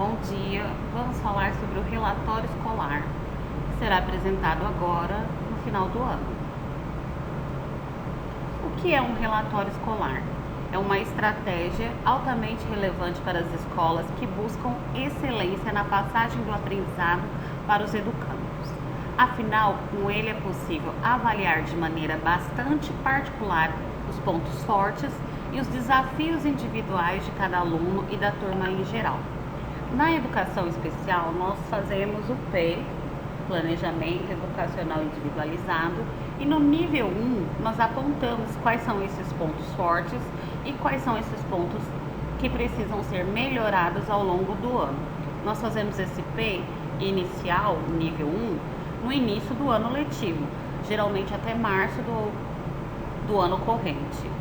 Bom dia, vamos falar sobre o relatório escolar, que será apresentado agora no final do ano. O que é um relatório escolar? É uma estratégia altamente relevante para as escolas que buscam excelência na passagem do aprendizado para os educandos. Afinal, com ele é possível avaliar de maneira bastante particular os pontos fortes e os desafios individuais de cada aluno e da turma em geral. Na educação especial, nós fazemos o P, Planejamento Educacional Individualizado, e no nível 1 nós apontamos quais são esses pontos fortes e quais são esses pontos que precisam ser melhorados ao longo do ano. Nós fazemos esse P inicial, nível 1, no início do ano letivo, geralmente até março do ano corrente.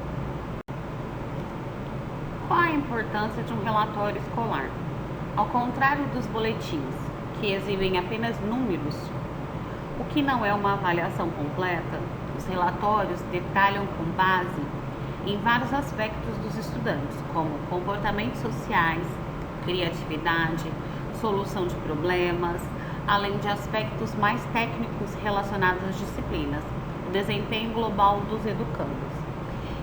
Qual a importância de um relatório escolar? Ao contrário dos boletins, que exibem apenas números, o que não é uma avaliação completa, os relatórios detalham com base em vários aspectos dos estudantes, como comportamentos sociais, criatividade, solução de problemas, além de aspectos mais técnicos relacionados às disciplinas, o desempenho global dos educandos.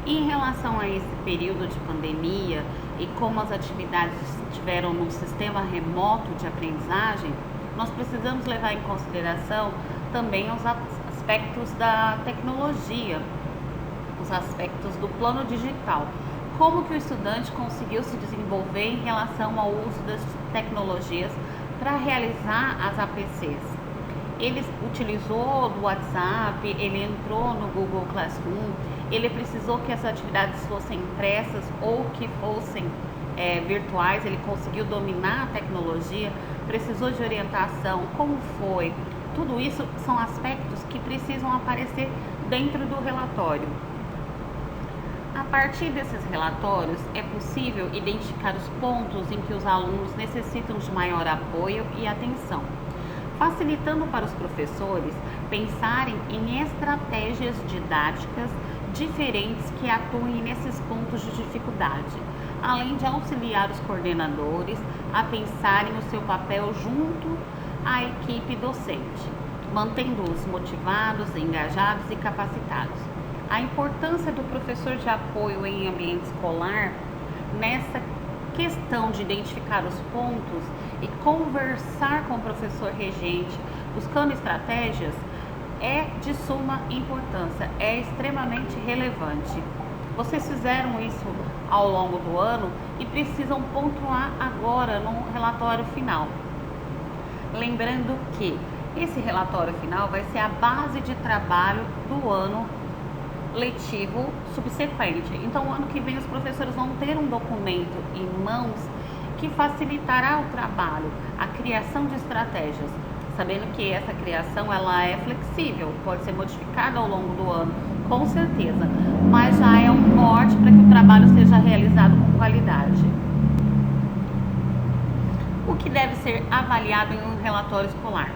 Em relação a esse período de pandemia e como as atividades estiveram num sistema remoto de aprendizagem, nós precisamos levar em consideração também os aspectos da tecnologia, os aspectos do plano digital. Como que o estudante conseguiu se desenvolver em relação ao uso das tecnologias para realizar as APCs? Ele utilizou do WhatsApp, ele entrou no Google Classroom, ele precisou que as atividades fossem impressas ou que fossem virtuais, ele conseguiu dominar a tecnologia, precisou de orientação, como foi? Tudo isso são aspectos que precisam aparecer dentro do relatório. A partir desses relatórios, é possível identificar os pontos em que os alunos necessitam de maior apoio e atenção, facilitando para os professores pensarem em estratégias didáticas diferentes que atuem nesses pontos de dificuldade, além de auxiliar os coordenadores a pensarem o seu papel junto à equipe docente, mantendo-os motivados, engajados e capacitados. A importância do professor de apoio em ambiente escolar nessa questão de identificar os pontos e conversar com o professor regente, buscando estratégias, é de suma importância, é extremamente relevante. Vocês fizeram isso ao longo do ano e precisam pontuar agora no relatório final. Lembrando que esse relatório final vai ser a base de trabalho do ano letivo subsequente. Então, o ano que vem os professores vão ter um documento em mãos que facilitará o trabalho, a criação de estratégias, sabendo que essa criação ela é flexível, pode ser modificada ao longo do ano, com certeza, mas já é um norte para que o trabalho seja realizado com qualidade. O que deve ser avaliado em um relatório escolar?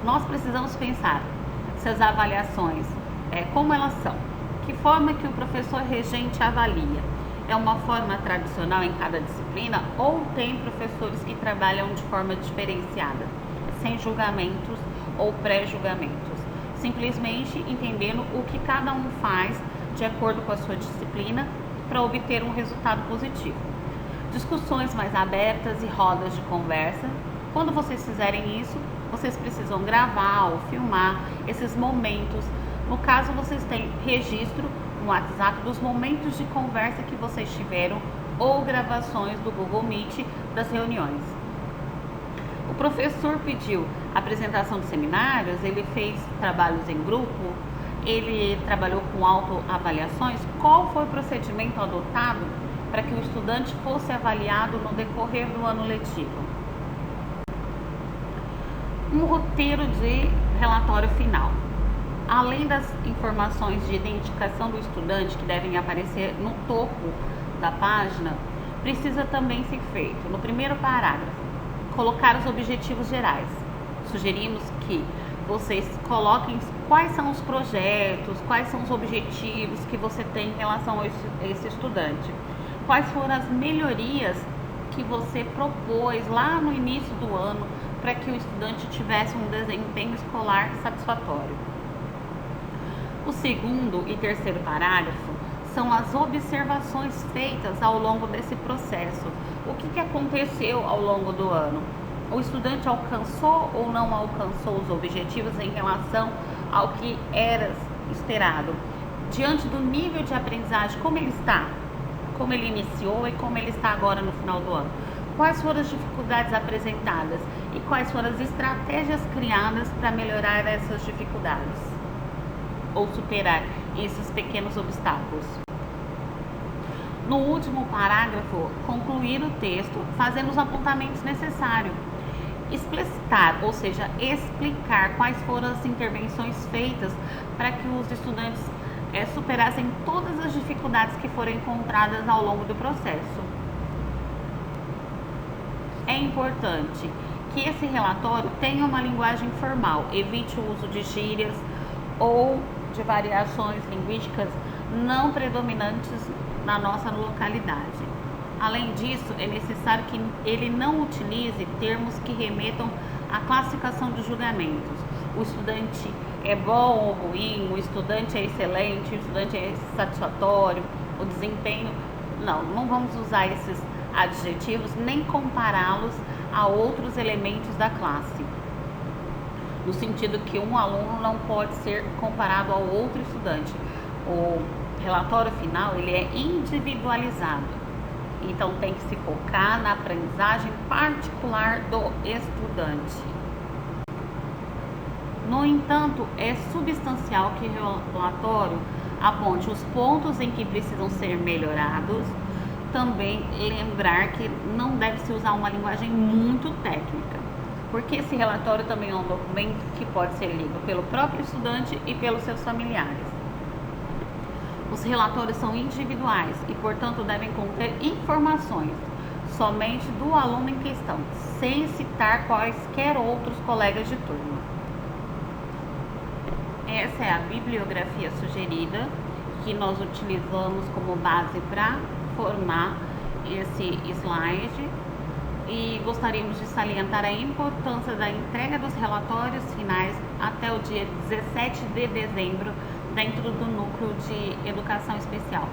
Nós precisamos pensar se as avaliações, como elas são, que forma que o professor regente avalia. É uma forma tradicional em cada disciplina ou tem professores que trabalham de forma diferenciada, sem julgamentos ou pré-julgamentos, simplesmente entendendo o que cada um faz de acordo com a sua disciplina para obter um resultado positivo. Discussões mais abertas e rodas de conversa. Quando vocês fizerem isso, vocês precisam gravar ou filmar esses momentos. No caso, vocês têm registro no WhatsApp dos momentos de conversa que vocês tiveram ou gravações do Google Meet das reuniões. O professor pediu apresentação de seminários, ele fez trabalhos em grupo, ele trabalhou com autoavaliações. Qual foi o procedimento adotado para que o estudante fosse avaliado no decorrer do ano letivo? Um roteiro de relatório final. Além das informações de identificação do estudante que devem aparecer no topo da página, precisa também ser feito, no primeiro parágrafo, colocar os objetivos gerais. Sugerimos que vocês coloquem quais são os projetos, quais são os objetivos que você tem em relação a esse estudante, quais foram as melhorias que você propôs lá no início do ano para que o estudante tivesse um desempenho escolar satisfatório. O segundo e terceiro parágrafo são as observações feitas ao longo desse processo. O que aconteceu ao longo do ano? O estudante alcançou ou não alcançou os objetivos em relação ao que era esperado? Diante do nível de aprendizagem, como ele está? Como ele iniciou e como ele está agora no final do ano? Quais foram as dificuldades apresentadas e quais foram as estratégias criadas para melhorar essas dificuldades ou superar esses pequenos obstáculos? No último parágrafo, concluir o texto fazendo os apontamentos necessários. Explicitar, ou seja, explicar quais foram as intervenções feitas para que os estudantes superassem todas as dificuldades que foram encontradas ao longo do processo. É importante que esse relatório tenha uma linguagem formal, evite o uso de gírias ou de variações linguísticas não predominantes na nossa localidade. Além disso, é necessário que ele não utilize termos que remetam à classificação de julgamentos. O estudante é bom ou ruim, o estudante é excelente, o estudante é satisfatório, o desempenho... Não vamos usar esses adjetivos nem compará-los a outros elementos da classe, no sentido que um aluno não pode ser comparado ao outro estudante. O relatório final ele é individualizado, então tem que se focar na aprendizagem particular do estudante. No entanto, é substancial que o relatório aponte os pontos em que precisam ser melhorados. Também lembrar que não deve se usar uma linguagem muito técnica, porque esse relatório também é um documento que pode ser lido pelo próprio estudante e pelos seus familiares. Os relatórios são individuais e, portanto, devem conter informações somente do aluno em questão, sem citar quaisquer outros colegas de turma. Essa é a bibliografia sugerida que nós utilizamos como base para formar esse slide, e gostaríamos de salientar a importância da entrega dos relatórios finais até o dia 17 de dezembro dentro do núcleo de educação especial.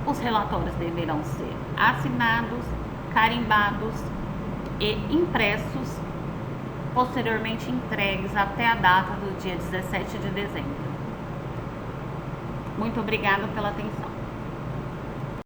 Os relatórios deverão ser assinados, carimbados e impressos, posteriormente entregues até a data do dia 17 de dezembro. Muito obrigada pela atenção.